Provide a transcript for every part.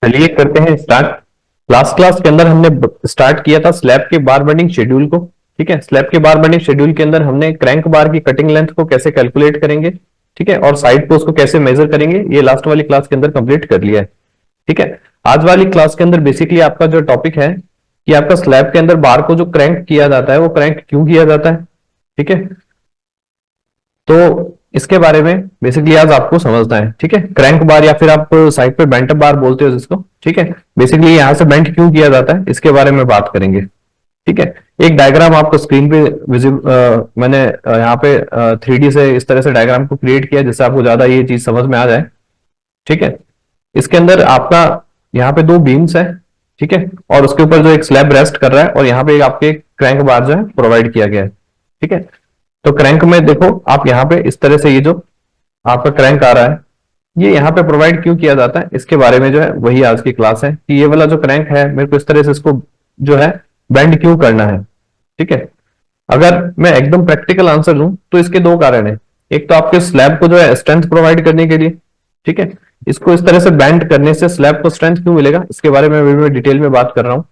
चलिए करते हैं स्टार्ट। लास्ट क्लास के अंदर हमने स्टार्ट किया था स्लैब के बार बेंडिंग शेड्यूल को। ठीक है, स्लैब के बार बेंडिंग शेड्यूल के अंदर हमने क्रैंक बार की कटिंग लेंथ को कैसे कैलकुलेट करेंगे, ठीक है, और साइड को उसको कैसे मेजर करेंगे, ये लास्ट वाली क्लास के अंदर कंप्लीट कर लिया है। ठीक है, आज वाली क्लास के अंदर बेसिकली आपका जो टॉपिक है कि आपका स्लैब के अंदर बार को जो क्रैंक किया जाता है वो क्रैंक क्यों किया जाता है। ठीक है, तो इसके बारे में बेसिकली आज आपको समझना है। ठीक है, क्रैंक बार या फिर आप साइड पे बेंट बार बोलते हो जिसको, ठीक है, बेसिकली यहां से बेंट क्यों किया जाता है इसके बारे में बात करेंगे। ठीक है, एक डायग्राम आपको स्क्रीन पे मैंने यहाँ पे 3D से इस तरह से डायग्राम को क्रिएट किया जिससे आपको ज्यादा ये चीज समझ में आ जाए। ठीक है, इसके अंदर आपका यहाँ पे दो बीम्स है, ठीक है, और उसके ऊपर जो एक स्लैब रेस्ट कर रहा है और यहाँ पे आपके क्रैंक बार जो है प्रोवाइड किया गया है। ठीक है, तो क्रैंक में देखो आप यहाँ पे इस तरह से ये जो आपका क्रैंक आ रहा है ये यहाँ पे प्रोवाइड क्यों किया जाता है इसके बारे में जो है वही आज की क्लास है कि ये वाला जो क्रैंक है मेरे को इस तरह से इसको जो है बेंड क्यों करना है। ठीक है, अगर मैं एकदम प्रैक्टिकल आंसर दूं तो इसके दो कारण है। एक तो आपके स्लैब को जो है स्ट्रेंथ प्रोवाइड करने के लिए, ठीक है, इसको इस तरह से बेंड करने से स्लैब को स्ट्रेंथ क्यों मिलेगा इसके बारे में मैं डिटेल में बात कर रहा हूं।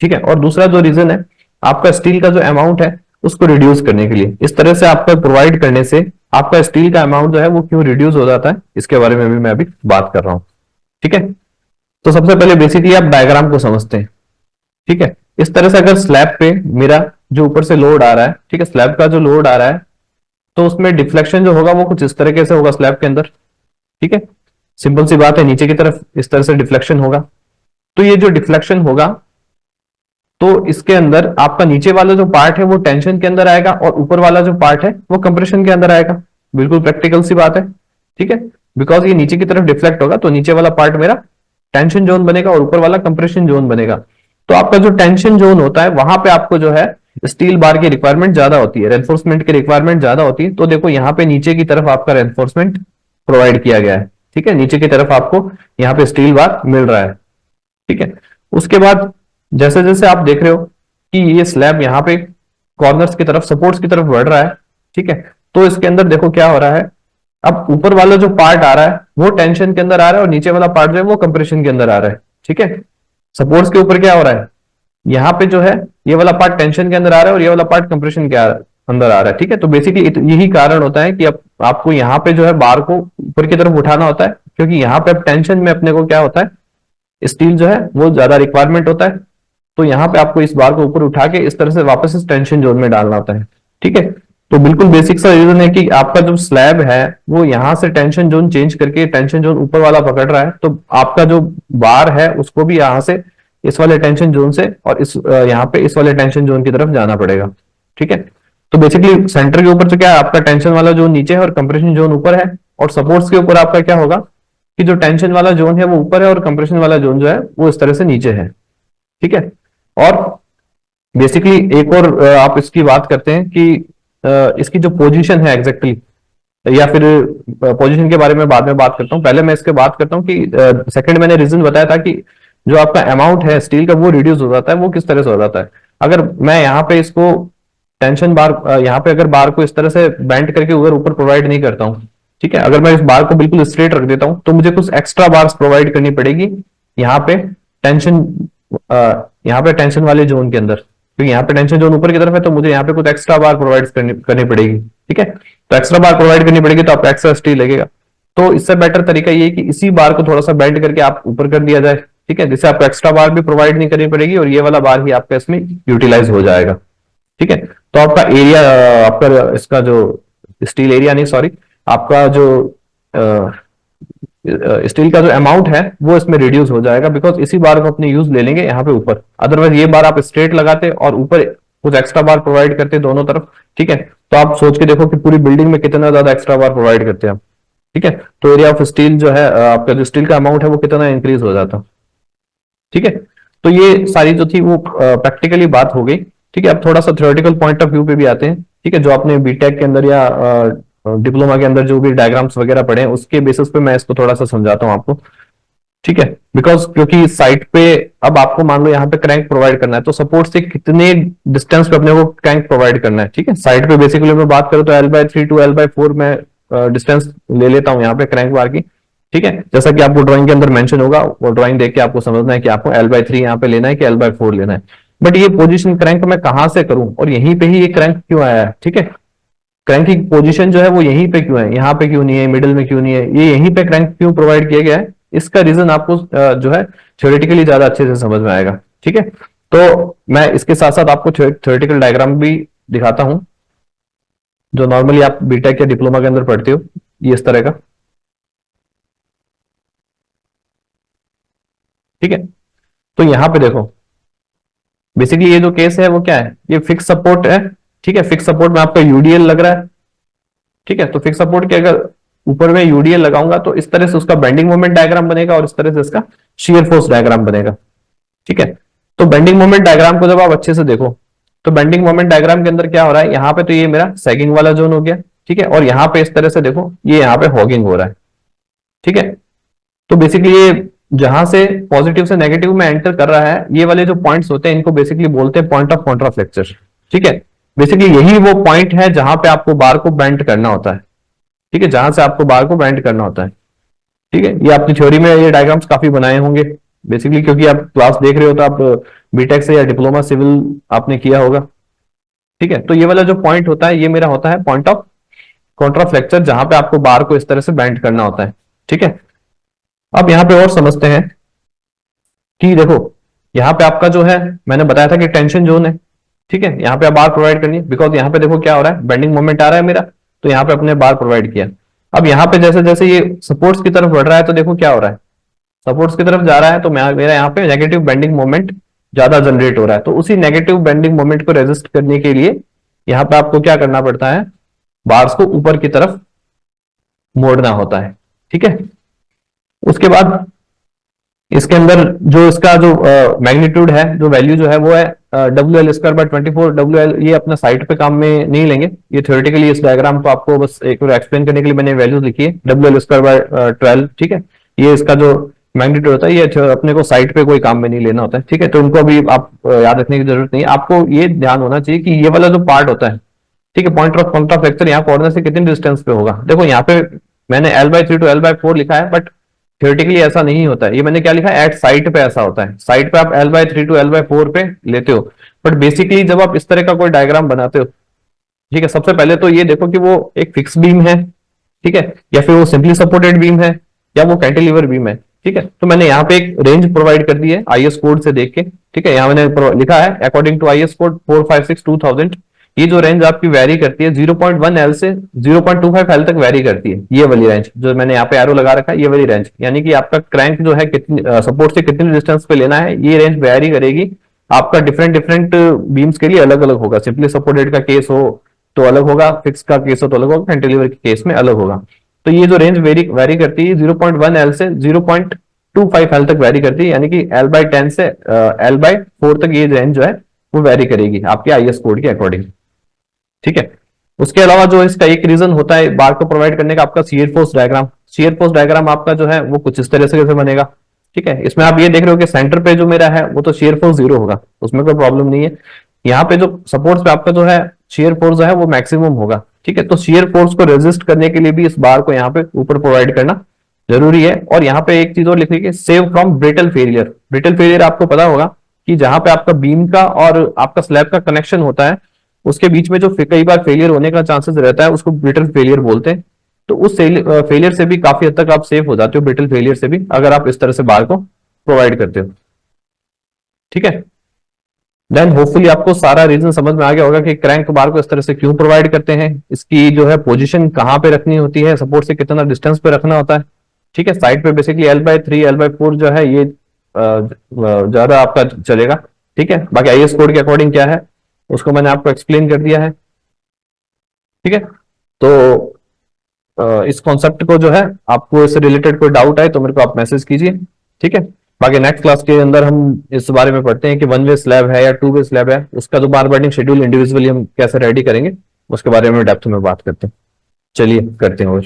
ठीक है, और दूसरा जो रीजन है आपका स्टील का जो अमाउंट है उसको रिड्यूस करने के लिए, इस तरह से आपका प्रोवाइड करने से आपका स्टील का अमाउंट जो है वो क्यों रिड्यूस हो जाता है इसके बारे में भी मैं अभी बात कर रहा हूं। ठीक है, तो सबसे पहले बेसिकली आप डायग्राम को समझते हैं। ठीक है, इस तरह से अगर स्लैब पे मेरा जो ऊपर से लोड आ रहा है, ठीक है, स्लैब का जो लोड आ रहा है तो उसमें डिफ्लेक्शन जो होगा वो कुछ इस तरीके से होगा स्लैब के अंदर। ठीक है, सिंपल सी बात है, नीचे की तरफ इस तरह से डिफ्लेक्शन होगा। तो ये जो डिफ्लेक्शन होगा तो इसके अंदर आपका नीचे वाला जो पार्ट है वो टेंशन के अंदर आएगा और ऊपर वाला जो पार्ट है वो कंप्रेशन के अंदर आएगा। बिल्कुल प्रैक्टिकल सी बात है। ठीक है, बिकॉज ये नीचे की तरफ डिफ्लेक्ट होगा तो नीचे वाला पार्ट मेरा टेंशन जोन बनेगा और ऊपर वाला कंप्रेशन जोन बनेगा। तो आपका जो टेंशन जोन होता है वहां पे आपको जो है स्टील बार की रिक्वायरमेंट ज्यादा होती है, रेनफोर्समेंट की रिक्वायरमेंट ज्यादा होती है। तो देखो यहाँ पे नीचे की तरफ आपका रेनफोर्समेंट प्रोवाइड किया गया है। ठीक है, नीचे की तरफ आपको यहाँ पे स्टील बार मिल रहा है। ठीक है, उसके बाद जैसे जैसे आप देख रहे हो कि ये स्लैब यहाँ पे कॉर्नर्स की तरफ सपोर्ट्स की तरफ बढ़ रहा है। ठीक है, तो इसके अंदर देखो क्या हो रहा है, अब ऊपर वाला जो पार्ट आ रहा है वो टेंशन के अंदर आ रहा है और नीचे वाला पार्ट जो है वो कंप्रेशन के अंदर आ रहा है। ठीक है, सपोर्ट्स के ऊपर क्या हो रहा है, यहाँ पे जो है ये वाला पार्ट टेंशन के अंदर आ रहा है और ये वाला पार्ट कंप्रेशन के अंदर आ रहा है। ठीक है, तो बेसिकली यही कारण होता है कि अब आपको यहाँ पे जो है बार को ऊपर की तरफ उठाना होता है क्योंकि यहाँ पे अब टेंशन में अपने को क्या होता है स्टील जो है वो ज्यादा रिक्वायरमेंट होता है। तो यहाँ पे आपको इस बार को ऊपर उठा के इस तरह से वापस इस टेंशन जोन में डालना होता है। ठीक है, तो बिल्कुल बेसिक सा रीजन है कि आपका जो स्लैब है वो यहाँ से टेंशन जोन चेंज करके टेंशन जोन ऊपर वाला पकड़ रहा है तो आपका जो बार है उसको भी यहाँ से इस वाले टेंशन जोन से और इस यहाँ पे इस वाले टेंशन जोन की तरफ जाना पड़ेगा। ठीक है, तो बेसिकली सेंटर के ऊपर तो क्या है आपका टेंशन वाला जोन नीचे है और कंप्रेशन जोन ऊपर है, और सपोर्ट्स के ऊपर आपका क्या होगा कि जो टेंशन वाला जोन है वो ऊपर है और कंप्रेशन वाला जोन जो है वो इस तरह से नीचे है। ठीक है, और बेसिकली एक और आप इसकी बात करते हैं कि इसकी जो पोजीशन है एग्जैक्टली या फिर पोजीशन के बारे में बाद में बात करता हूं, पहले मैं इसके बात करता हूं कि सेकंड मैंने रीजन बताया था कि जो आपका अमाउंट है स्टील का वो रिड्यूस हो जाता है, वो किस तरह से हो जाता है। अगर मैं यहाँ पे इसको टेंशन बार यहाँ पे अगर बार को इस तरह से बेंड करके ऊपर प्रोवाइड नहीं करता हूँ, ठीक है, अगर मैं इस बार को बिल्कुल स्ट्रेट रख देता हूँ तो मुझे कुछ एक्स्ट्रा बार्स प्रोवाइड करनी पड़ेगी यहाँ पे टेंशन यहाँ पे टेंशन वाले जोन के अंदर, क्योंकि यहाँ पे टेंशन जोन ऊपर की तरफ है तो मुझे यहाँ पे कुछ एक्स्ट्रा बार प्रोवाइड करनी पड़ेगी। ठीक है, तो एक्स्ट्रा बार प्रोवाइड करनी पड़ेगी तो आपको एक्स्ट्रा स्टील लगेगा। तो इससे बेटर तरीका ये है कि इसी बार को थोड़ा सा बेंड करके आप ऊपर कर दिया जाए। ठीक है, जिससे आपको एक्स्ट्रा बार भी प्रोवाइड नहीं करनी पड़ेगी और ये वाला बार ही आपका इसमें यूटिलाइज हो जाएगा। ठीक है, तो आपका एरिया आपका इसका जो स्टील एरिया नहीं सॉरी आपका जो स्टील का जो अमाउंट है वो इसमें रिड्यूस हो जाएगा बिकॉज इसी बार को अपने यूज ले लेंगे यहाँ पे ऊपर। अदरवाइज ये बार आप स्ट्रेट लगाते और ऊपर कुछ एक्स्ट्रा बार प्रोवाइड करते दोनों तरफ। ठीक है, तो आप सोच के देखो कि पूरी बिल्डिंग में कितना ज्यादा एक्स्ट्रा बार प्रोवाइड करते हैं आप। ठीक है, तो एरिया ऑफ स्टील जो है आपका जो स्टील का अमाउंट है वो कितना इंक्रीज हो जाता। ठीक है, तो ये सारी जो थी वो प्रैक्टिकली बात हो गई। ठीक है, अब थोड़ा सा थ्योरेटिकल पॉइंट ऑफ व्यू पे भी आते हैं। ठीक है, जो आपने बीटेक के अंदर या डिप्लोमा के अंदर जो भी डायग्राम्स वगैरह पढ़े उसके बेसिस पे मैं इसको थोड़ा सा समझाता हूँ आपको। ठीक है, बिकॉज क्योंकि साइट पे अब आपको मान लो यहाँ पे क्रैंक प्रोवाइड करना है तो सपोर्ट से कितने डिस्टेंस पे अपने को क्रैंक प्रोवाइड करना है। ठीक है, साइट पे बेसिकली मैं बात करूँ तो L/3 to L/4 में डिस्टेंस ले लेता हूँ यहाँ पे क्रैंक बार की। ठीक है, जैसा कि आपको ड्राइंग के अंदर मेंशन होगा, वो ड्राइंग देख के आपको समझना है कि आपको L/3 यहाँ पे लेना है कि L/4 लेना है। बट ये पोजीशन क्रैंक मैं कहां से करूं और यहीं पे ही ये क्रैंक क्यों आया है? ठीक है, क्रैंक की पोजीशन जो है वो यहीं पे क्यों है, यहाँ पे क्यों नहीं है, मिडिल में क्यों नहीं है, ये यहीं पे क्रैंक क्यों प्रोवाइड किया गया है, इसका रीजन आपको जो है थ्योरेटिकली ज्यादा अच्छे से समझ में आएगा। ठीक है, तो मैं इसके साथ साथ आपको थ्योरेटिकल डायग्राम भी दिखाता हूं, जो नॉर्मली आप बीटेक या डिप्लोमा के अंदर पढ़ते हो, ये इस तरह का। ठीक है, तो यहां पे देखो, बेसिकली ये जो केस है वो क्या है, ये फिक्स सपोर्ट है। ठीक है, फिक्स सपोर्ट में आपका यूडीएल लग रहा है। ठीक है, तो फिक्स सपोर्ट के अगर ऊपर में यूडीएल लगाऊंगा तो इस तरह से उसका बेंडिंग मोमेंट डायग्राम बनेगा और इस तरह से इसका शियर फोर्स डायग्राम बनेगा। ठीक है, तो बेंडिंग मोमेंट डायग्राम को जब आप अच्छे से देखो तो बेंडिंग मोमेंट डायग्राम के अंदर क्या हो रहा है, यहाँ पे तो ये मेरा सैगिंग वाला जोन हो गया। ठीक है, और यहाँ पे इस तरह से देखो, ये यहाँ पे हॉगिंग हो रहा है। ठीक है, तो बेसिकली ये जहां से पॉजिटिव से नेगेटिव में एंटर कर रहा है, ये वाले जो पॉइंट्स होते हैं इनको बेसिकली बोलते हैं पॉइंट ऑफ कॉन्ट्राफ्लेक्चर। ठीक है, बेसिकली यही वो पॉइंट है जहां पे आपको बार को बेंड करना होता है। ठीक है, जहां से आपको बार को बेंड करना होता है। ठीक है, ये आपकी थ्योरी में ये डायग्राम्स काफी बनाए होंगे बेसिकली, क्योंकि आप क्लास देख रहे हो तो आप बीटेक से या डिप्लोमा सिविल आपने किया होगा। ठीक है, तो ये वाला जो पॉइंट होता है ये मेरा होता है पॉइंट ऑफ कॉन्ट्राफ्लेक्चर, जहां पे आपको बार को इस तरह से बेंड करना होता है। ठीक है, अब यहां पे और समझते हैं कि देखो, यहाँ पे आपका जो है मैंने बताया था कि टेंशन जोन है। ठीक है, यहाँ पे आप बार प्रोवाइड करनी है, बिकॉज यहाँ पे देखो क्या हो रहा है, बेंडिंग मोमेंट आ रहा है मेरा, तो यहाँ पे अपने बार प्रोवाइड किया। अब यहाँ पे जैसे जैसे ये सपोर्ट्स की तरफ बढ़ रहा है तो देखो क्या हो रहा है, सपोर्ट्स की तरफ जा रहा है तो मेरा यहाँ पे नेगेटिव बेंडिंग मोमेंट ज्यादा जनरेट हो रहा है। तो उसी नेगेटिव बेंडिंग मोमेंट को रेजिस्ट करने के लिए यहाँ पे आपको क्या करना पड़ता है, बार्स को ऊपर की तरफ मोड़ना होता है। ठीक है, उसके बाद इसके अंदर जो इसका जो मैग्नीट्यूड है, जो वैल्यू जो है वो है WL²/24। WL ये अपना साइट पे काम में नहीं लेंगे, ये थ्योरेटिकली इस डायग्राम को आपको बस एक बार एक्सप्लेन करने के लिए मैंने वैल्यूज लिखी है, WL²/12। ठीक है, ये इसका जो मैग्नीट्यूड होता है, ये अपने को साइट पे कोई काम में नहीं लेना होता है। ठीक है, तो इनको अभी आप याद रखने की जरूरत नहीं है। आपको ये ध्यान होना चाहिए कि ये वाला जो पार्ट होता है, ठीक है, पॉइंट ऑफ कॉन्ट्राफ्लेक्चर यहाँ कॉर्नर से कितने डिस्टेंस पे होगा। देखो यहाँ पे मैंने L/3 to L/4 लिखा है, बट थ्योरेटिकली ऐसा नहीं होता है। ये मैंने क्या लिखा है, एट साइट पे ऐसा होता है, साइट पे आप L/3 to L/4 पे लेते हो। बट बेसिकली जब आप इस तरह का कोई डायग्राम बनाते हो, ठीक है, सबसे पहले तो ये देखो कि वो एक फिक्स बीम है, ठीक है, या फिर वो सिंपली सपोर्टेड बीम है, या वो कैंटिलीवर बीम है। ठीक है, तो मैंने यहाँ पे एक रेंज प्रोवाइड कर दी है IS कोड से देख के। ठीक है, यहाँ मैंने लिखा है अकॉर्डिंग टू IS कोड 456/2000, ये जो रेंज आपकी वेरी करती है 0.1L से 0.25L तक वेरी करती है। ये वाली रेंज जो मैंने यहाँ पे एरो लगा रखा है, ये वाली रेंज, यानी कि आपका क्रैंक जो है कितनी सपोर्ट से कितनी डिस्टेंस पे लेना है, ये रेंज वेरी करेगी। आपका डिफरेंट डिफरेंट बीम्स के लिए अलग अलग होगा। सिंपली सपोर्टेड का केस हो तो अलग होगा, फिक्स का केस हो तो अलग होगा, कैंटिलीवर के केस में अलग होगा। तो ये जो रेंज वेरी करती है 0.1L से 0.25L तक वेरी करती है, यानी कि L/10 से L/4 तक ये रेंज जो है वो वेरी करेगी आपके IS कोड के अकॉर्डिंग। ठीक है, उसके अलावा जो इसका एक रीजन होता है बार को प्रोवाइड करने का, आपका shear force diagram. Shear force diagram आपका जो है वो कुछ इस तरह से कैसे बनेगा। ठीक है, इसमें आप ये देख रहे हो कि सेंटर पे जो मेरा है वो तो शियर फोर्स 0 होगा, उसमें कोई प्रॉब्लम नहीं है। यहाँ पे जो सपोर्ट्स पे आपका जो है शियर फोर्स है वो मैक्सिमम होगा। ठीक है, तो शियर फोर्स को रेजिस्ट करने के लिए भी इस बार को यहाँ पे ऊपर प्रोवाइड करना जरूरी है। और यहाँ पे एक चीज और लिख लीजिए, save from brittle failure. Brittle failure आपको पता होगा कि जहां पे आपका बीम का और आपका स्लैब का कनेक्शन होता है, उसके बीच में जो कई बार फेलियर होने का चांसेस रहता है, उसको ब्रिटल फेलियर बोलते हैं। तो उस फेलियर से भी काफी हद तक आप सेफ हो जाते हो, ब्रिटल फेलियर से भी, अगर आप इस तरह से बार को प्रोवाइड करते हो। ठीक है, देन होपफुली आपको सारा रीजन समझ में आ गया होगा कि क्रैंक बार को इस तरह से क्यों प्रोवाइड करते हैं, इसकी जो है पोजीशन कहां पे रखनी होती है, सपोर्ट से कितना डिस्टेंस पे रखना होता है। ठीक है, साइड पे बेसिकली L/3 L/4 जो है ये ज्यादा आपका चलेगा। ठीक है, बाकी IS कोड के अकॉर्डिंग क्या है उसको मैंने आपको एक्सप्लेन कर दिया है। ठीक है, तो इस कॉन्सेप्ट को जो है आपको इससे रिलेटेड कोई डाउट आए तो मेरे को आप मैसेज कीजिए। ठीक है, बाकी नेक्स्ट क्लास के अंदर हम इस बारे में पढ़ते हैं कि 1 वे स्लैब है या 2 वे स्लैब है, उसका जो बार बेंडिंग शेड्यूल इंडिविजुअली हम कैसे रेडी करेंगे उसके बारे में डेप्थ में बात करते हैं। चलिए करते हैं।